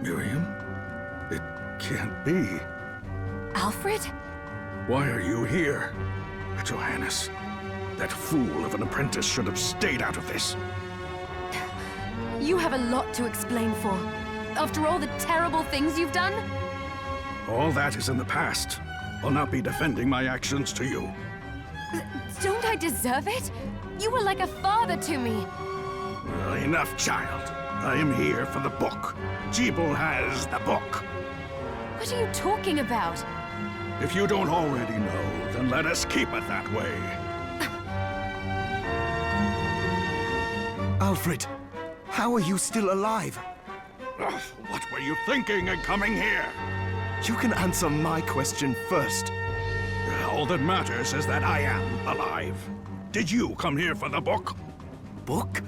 Miriam? It can't be. Alfred? Why are you here? Johannes, that fool of an apprentice should have stayed out of this. You have a lot to explain for. After all the terrible things you've done? All that is in the past. I'll not be defending my actions to you. Don't I deserve it? You were like a father to me. Enough, child. I am here for the book. Jeeble has the book. What are you talking about? If you don't already know, then let us keep it that way. Alfred, how are you still alive? Ugh, what were you thinking in coming here? You can answer my question first. All that matters is that I am alive. Did you come here for the book? Book?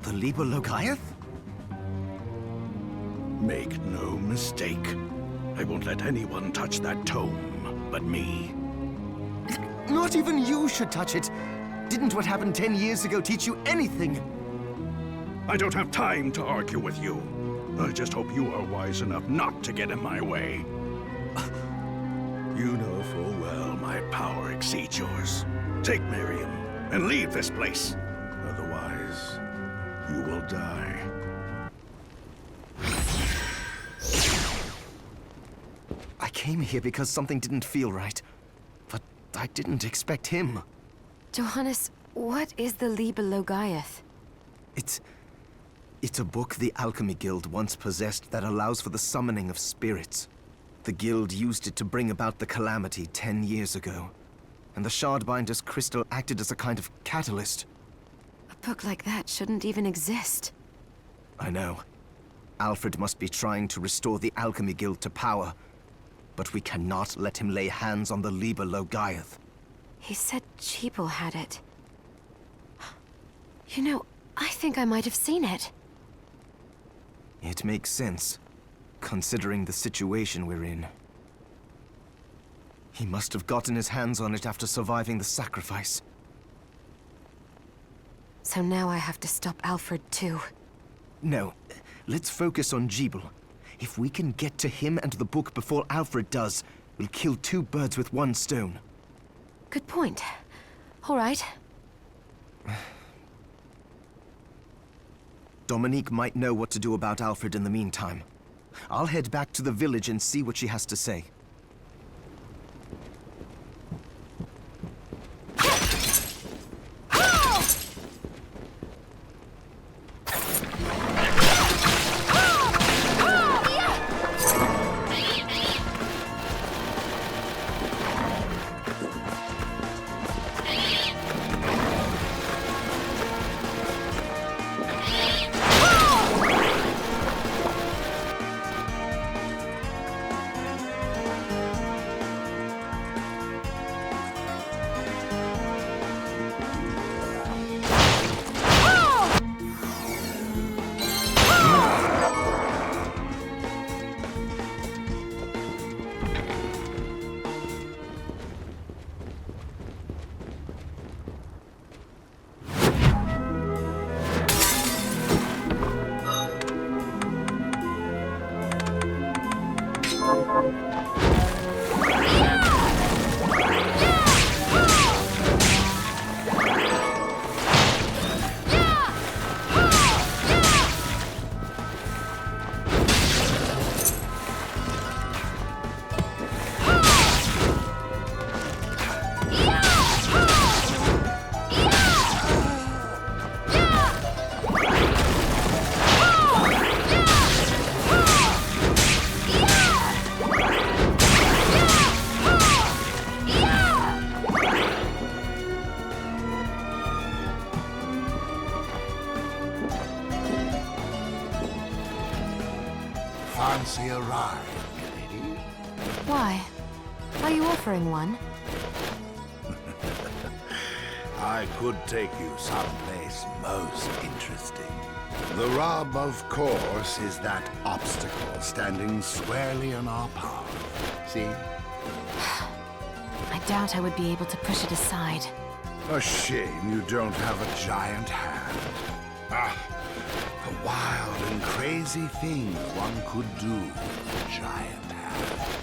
The Liber Logaeth? Make no mistake. I won't let anyone touch that tome but me. Not even you should touch it. Didn't what happened 10 years ago teach you anything? I don't have time to argue with you. I just hope you are wise enough not to get in my way. You know full well my power exceeds yours. Take Miriam and leave this place. Otherwise, you will die. I came here because something didn't feel right. But I didn't expect him. Johannes, what is the Liber Logaeth? It's a book the Alchemy Guild once possessed that allows for the summoning of spirits. The Guild used it to bring about the calamity 10 years ago. And the Shardbinder's crystal acted as a kind of catalyst. A book like that shouldn't even exist. I know. Alfred must be trying to restore the Alchemy Guild to power. But we cannot let him lay hands on the Liber Logaeth. He said Jeeble had it. You know, I think I might have seen it. It makes sense, considering the situation we're in. He must have gotten his hands on it after surviving the sacrifice. So now I have to stop Alfred too. No, let's focus on Jeeble. If we can get to him and the book before Alfred does, we'll kill two birds with one stone. Good point. All right. Dominique might know what to do about Alfred in the meantime. I'll head back to the village and see what she has to say. Fancy a ride, lady? Why? Are you offering one? I could take you someplace most interesting. The rub, of course, is that obstacle standing squarely in our path. See? I doubt I would be able to push it aside. A shame you don't have a giant hand. Ah, the wild and crazy things one could do with a giant hand.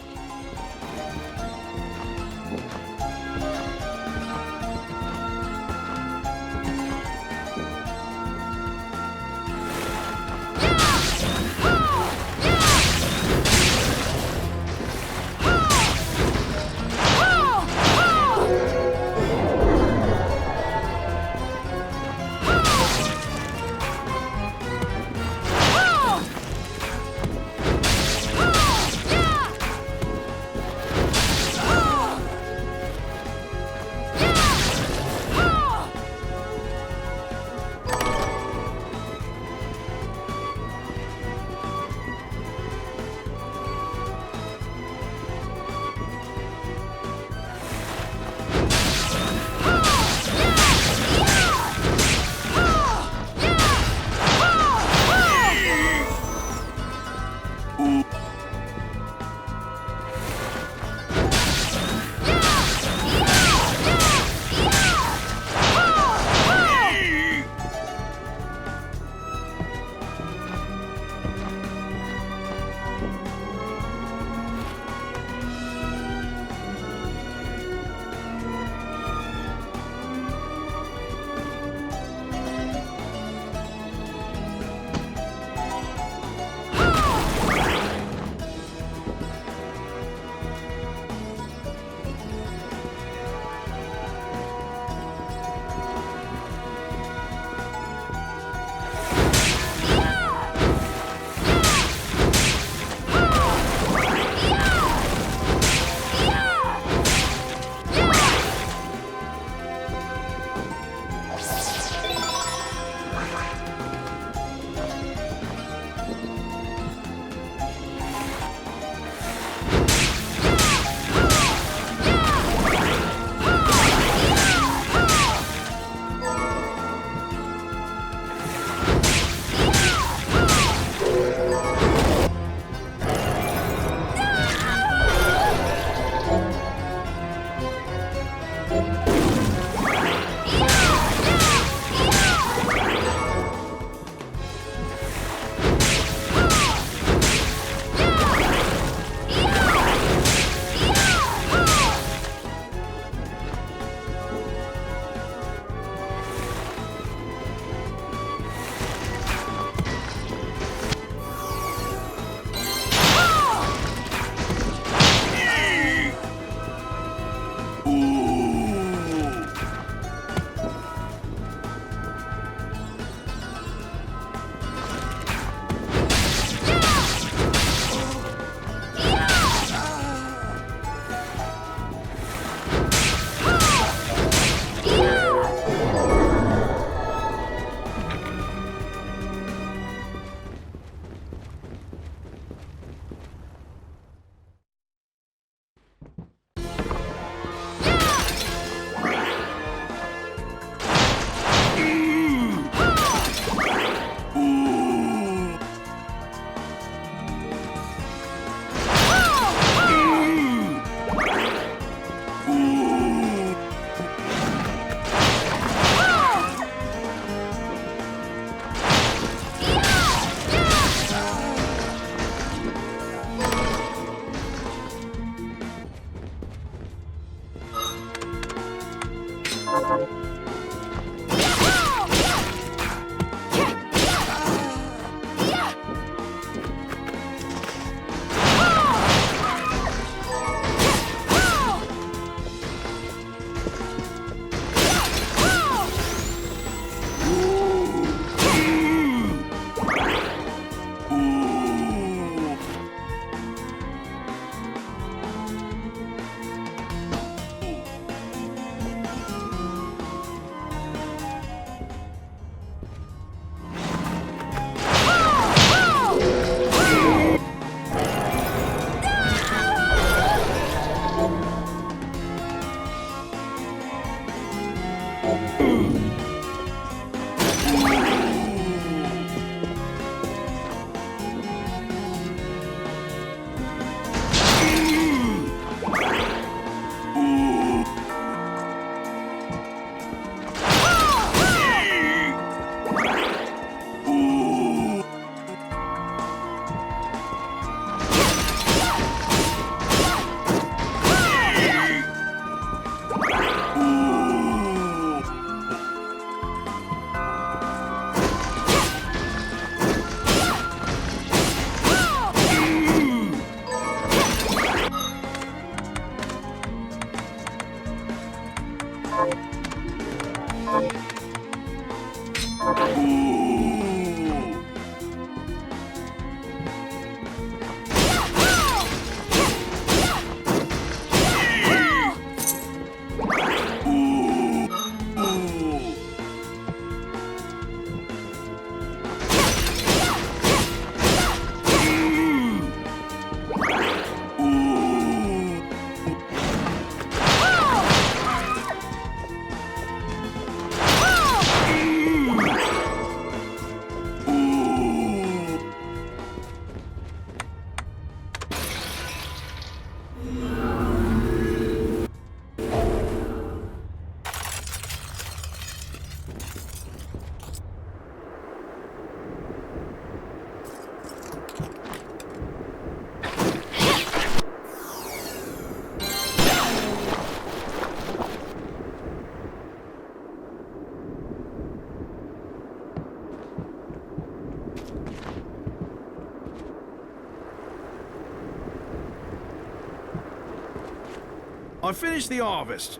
I finished the harvest.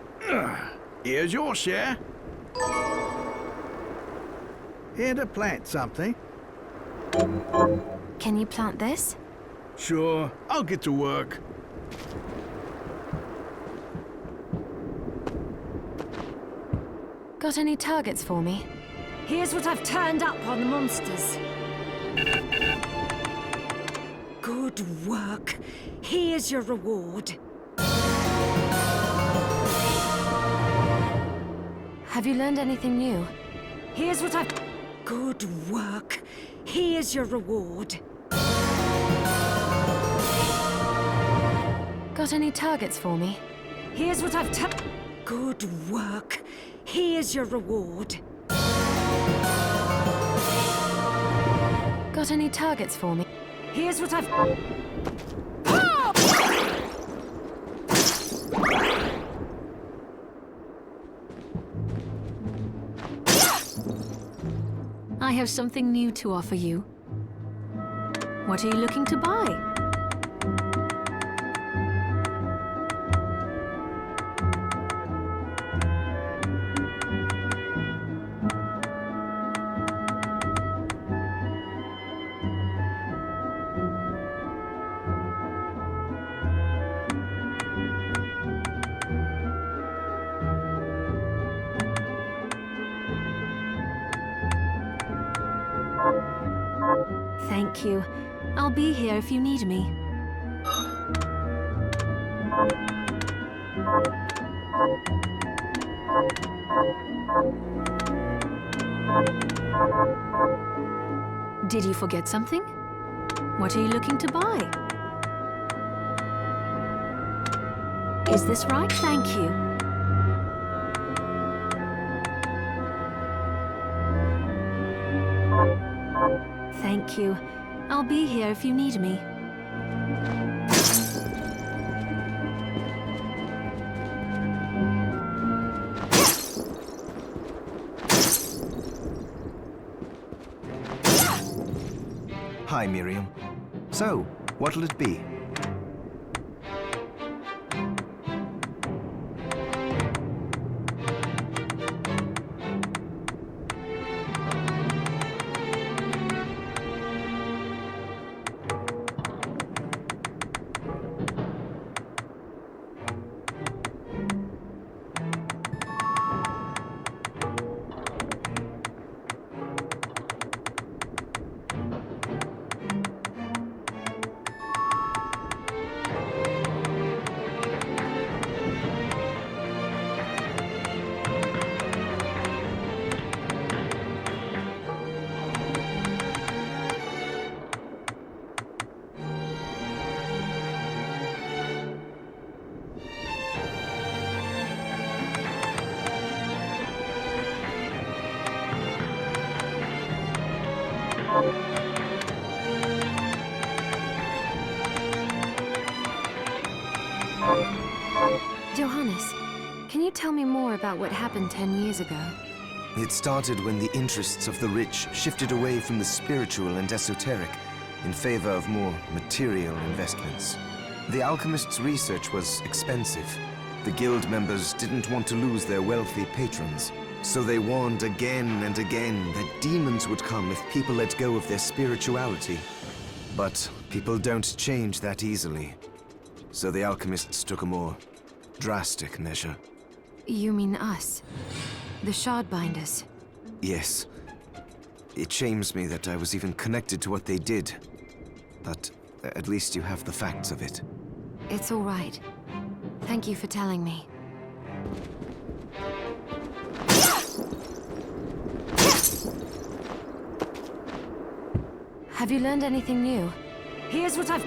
Here's your share. Here to plant something? Can you plant this? Sure, I'll get to work. Got any targets for me? Here's what I've turned up on the monsters. Good work. Here's your reward. Have you learned anything new? Here's what I've... Good work. Here's your reward. Got any targets for me? Here's what I've Good work. Here's your reward. Got any targets for me? Here's what I've... I have something new to offer you. What are you looking to buy? Thank you. I'll be here if you need me. Did you forget something? What are you looking to buy? Is this right? Thank you. Thank you. I'll be here if you need me. Hi, Miriam. So, what'll it be? Johannes, can you tell me more about what happened 10 years ago? It started when the interests of the rich shifted away from the spiritual and esoteric in favor of more material investments. The alchemist's research was expensive. The guild members didn't want to lose their wealthy patrons, So they warned again and again that demons would come if people let go of their spirituality. But people don't change that easily. So the alchemists took a more drastic measure. You mean us? The Shardbinders? Yes. It shames me that I was even connected to what they did. But at least you have the facts of it. It's all right. Thank you for telling me. Have you learned anything new? Here's what I've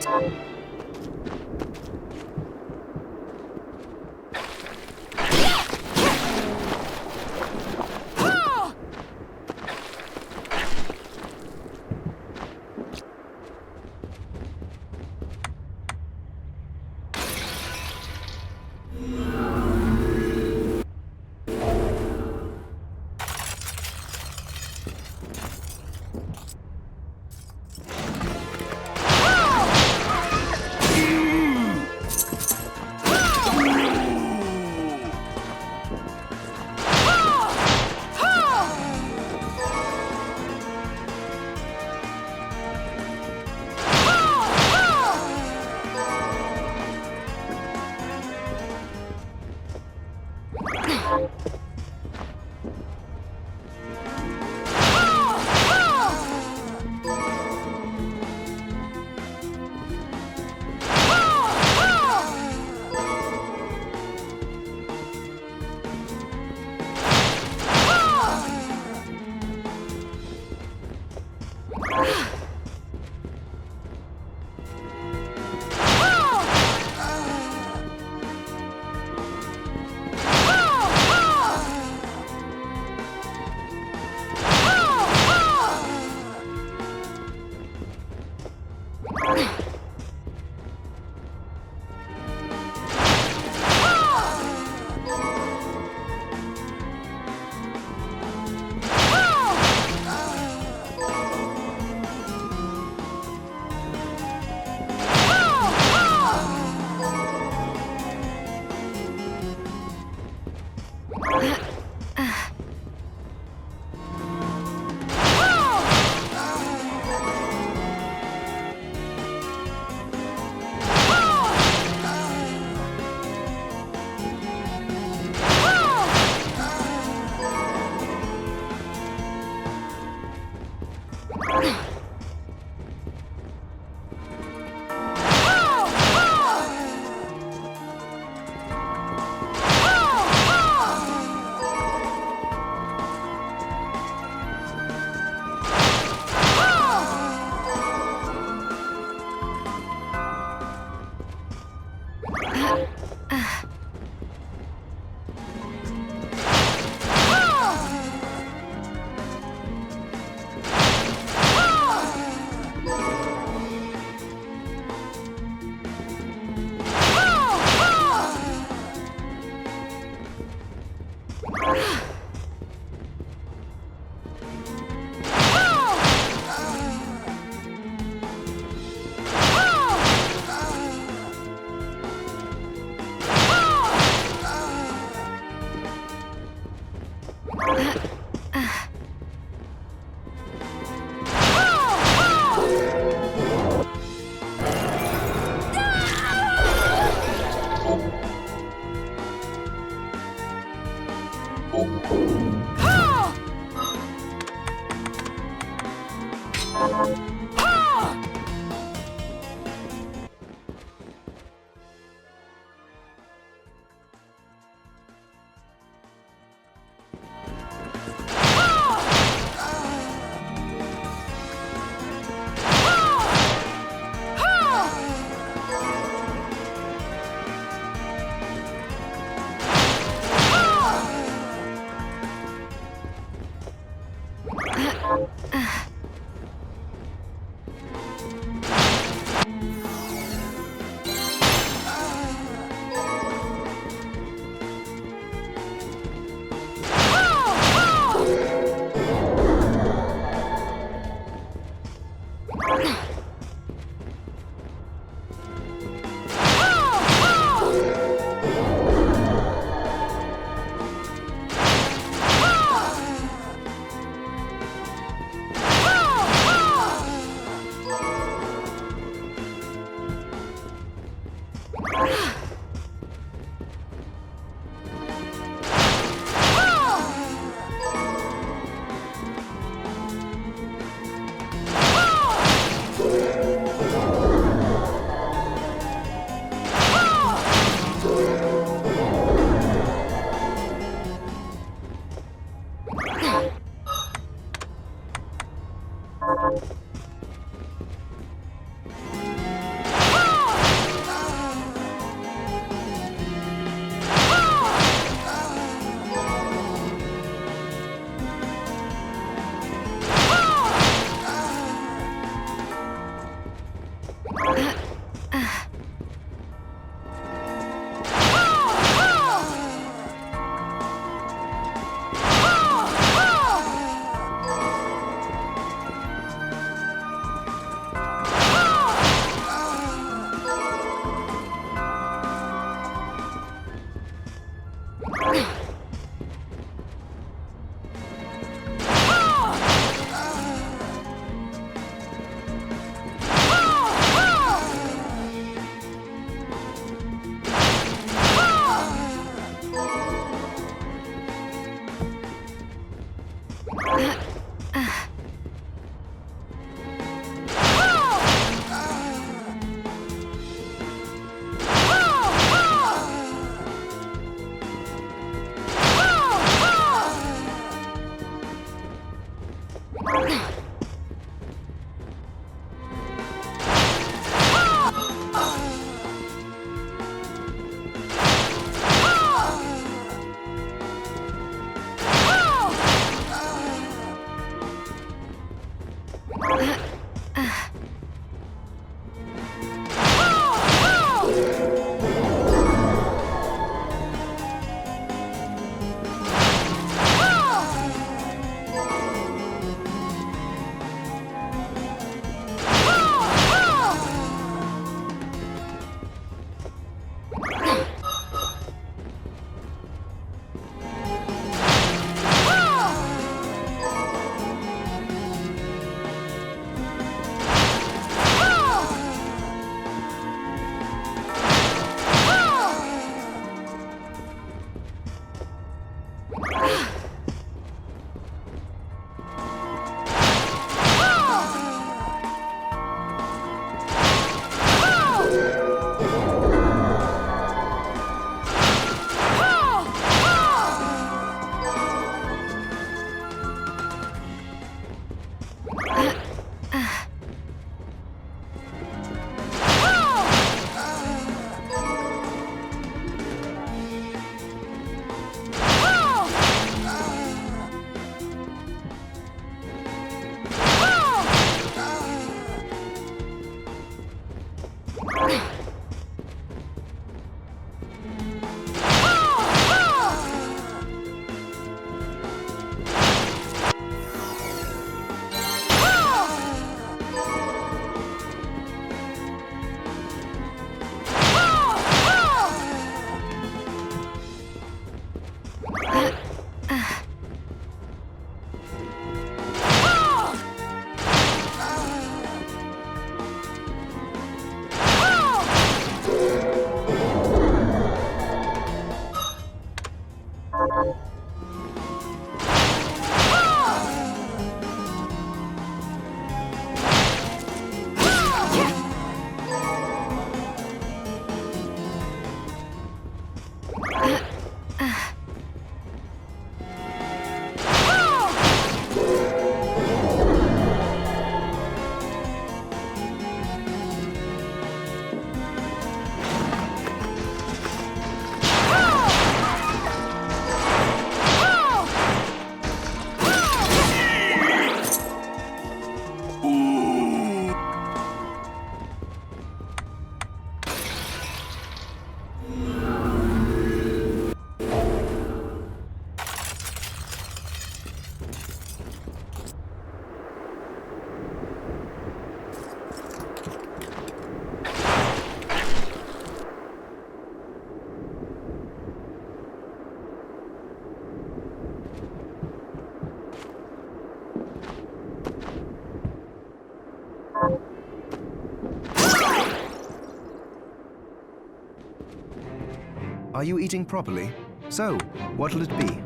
Are you eating properly? So, what'll it be?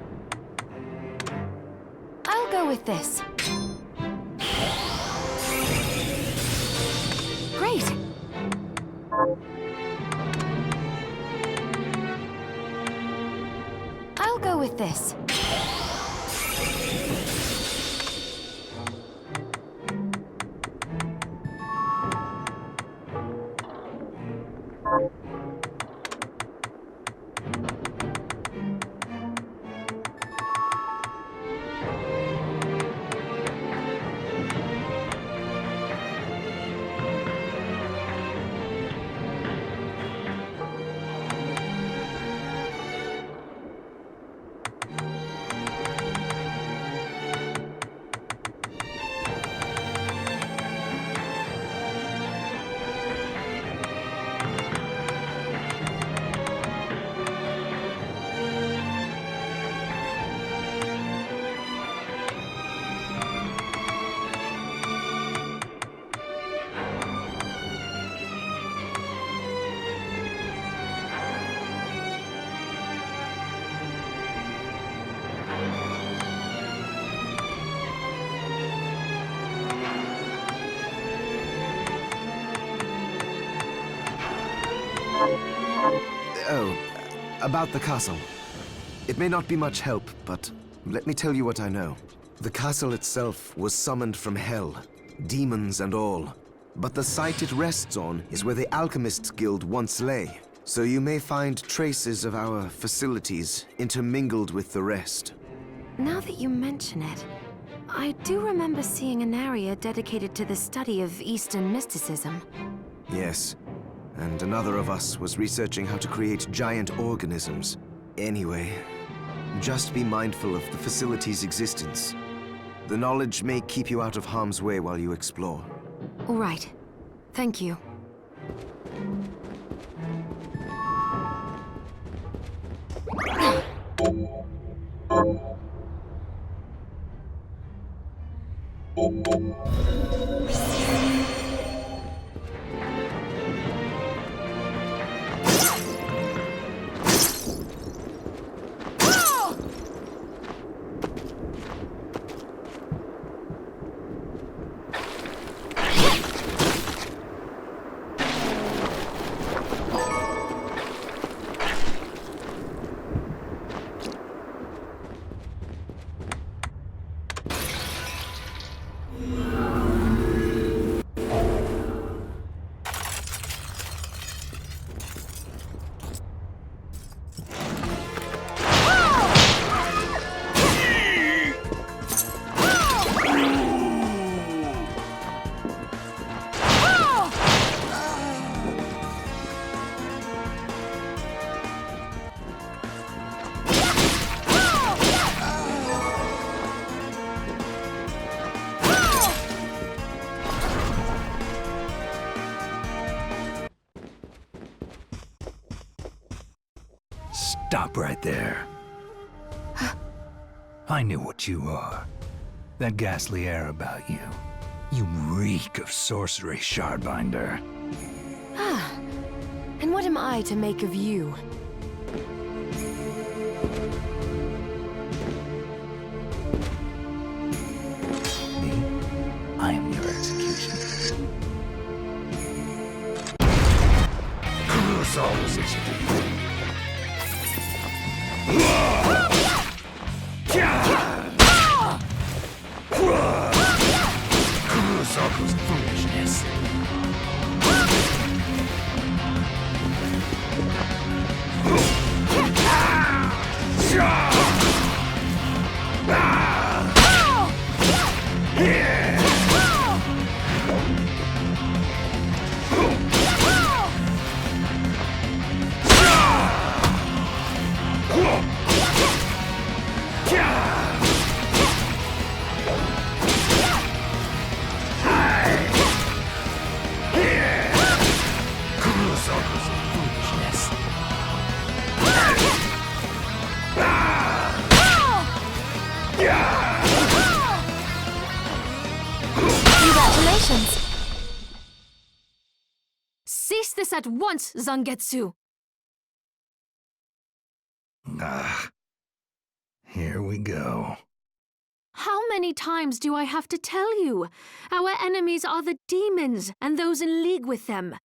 I'll go with this. Great! I'll go with this. Oh, about the castle. It may not be much help, but let me tell you what I know. The castle itself was summoned from hell, demons and all. But the site it rests on is where the Alchemists Guild once lay. So you may find traces of our facilities intermingled with the rest. Now that you mention it, I do remember seeing an area dedicated to the study of Eastern mysticism. Yes, and another of us was researching how to create giant organisms. Anyway, just be mindful of the facility's existence. The knowledge may keep you out of harm's way while you explore. All right. Thank you. Stop right there. I knew what you are. That ghastly air about you. You reek of sorcery, Shardbinder. And what am I to make of you? Me? I am your executioner. Kurosawa's foolishness. Congratulations! Cease this at once, Zangetsu! Here we go. How many times do I have to tell you? Our enemies are the demons and those in league with them.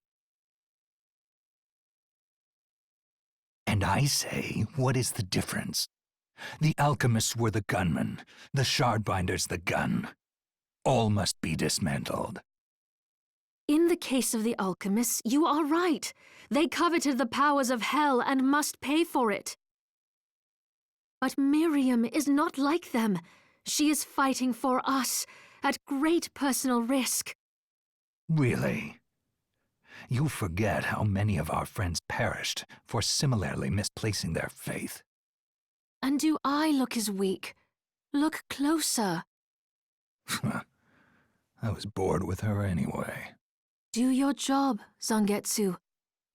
And I say, what is the difference? The alchemists were the gunmen, the Shardbinders the gun. All must be dismantled. In the case of the alchemists, you are right. They coveted the powers of hell and must pay for it. But Miriam is not like them. She is fighting for us, at great personal risk. Really? You forget how many of our friends perished for similarly misplacing their faith. And do I look as weak? Look closer. I was bored with her anyway. Do your job, Zangetsu.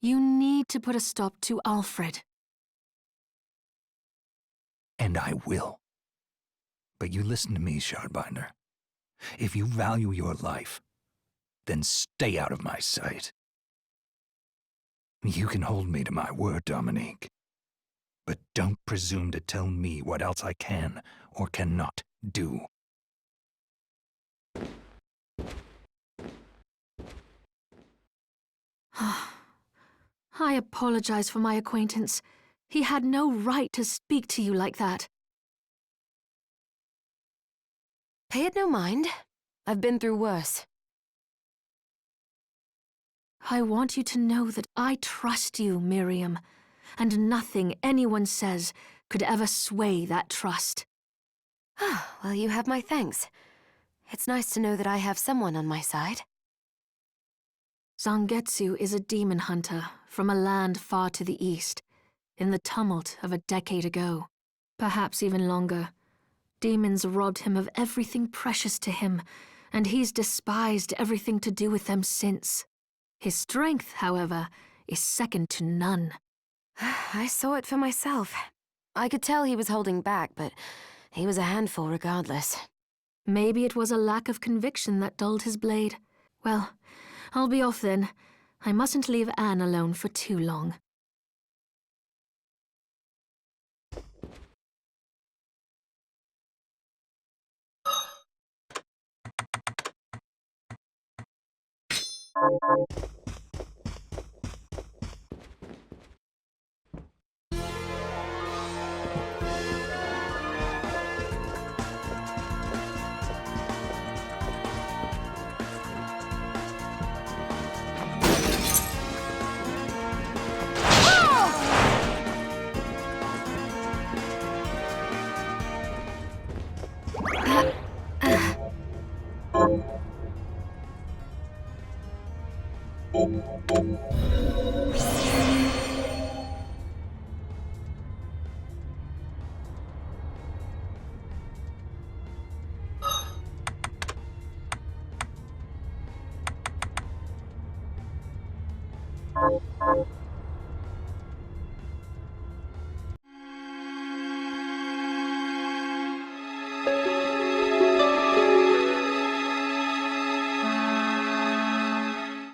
You need to put a stop to Alfred. And I will. But you listen to me, Shardbinder. If you value your life, then stay out of my sight. You can hold me to my word, Dominique. But don't presume to tell me what else I can or cannot do. I apologize for my acquaintance. He had no right to speak to you like that. Pay it no mind. I've been through worse. I want you to know that I trust you, Miriam, and nothing anyone says could ever sway that trust. Well, you have my thanks. It's nice to know that I have someone on my side. Zangetsu is a demon hunter from a land far to the east, in the tumult of a decade ago, perhaps even longer. Demons robbed him of everything precious to him, and he's despised everything to do with them since. His strength, however, is second to none. I saw it for myself. I could tell he was holding back, but he was a handful regardless. Maybe it was a lack of conviction that dulled his blade. Well, I'll be off then. I mustn't leave Anne alone for too long.